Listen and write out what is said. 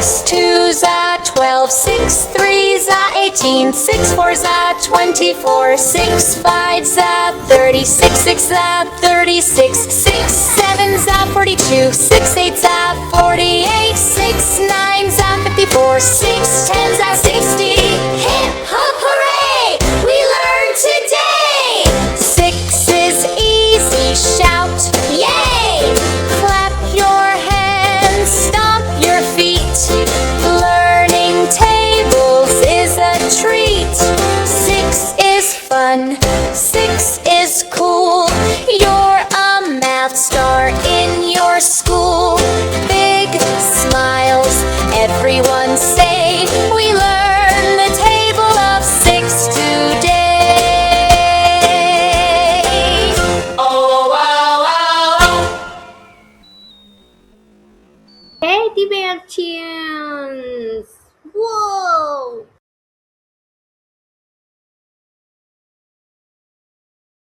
6 2s are 12, 6 3s are 18, 6 4s are 24, 6 5s are 36, 6 are 36, 6 7s are 42, 6 8s are 48, 6 9s are 54, 6 10s are 60. Hip hop hooray! We learned today! 6 is easy, shout yay! Clap your hands, stomp your feet. Learning tables is a treat. 6 is fun, 6 is cool. You're a math star in your school. Big smiles, everyone say, we learned the table of 6 today. Oh, wow, wow, wow. TeddyBearTunes! Whoa!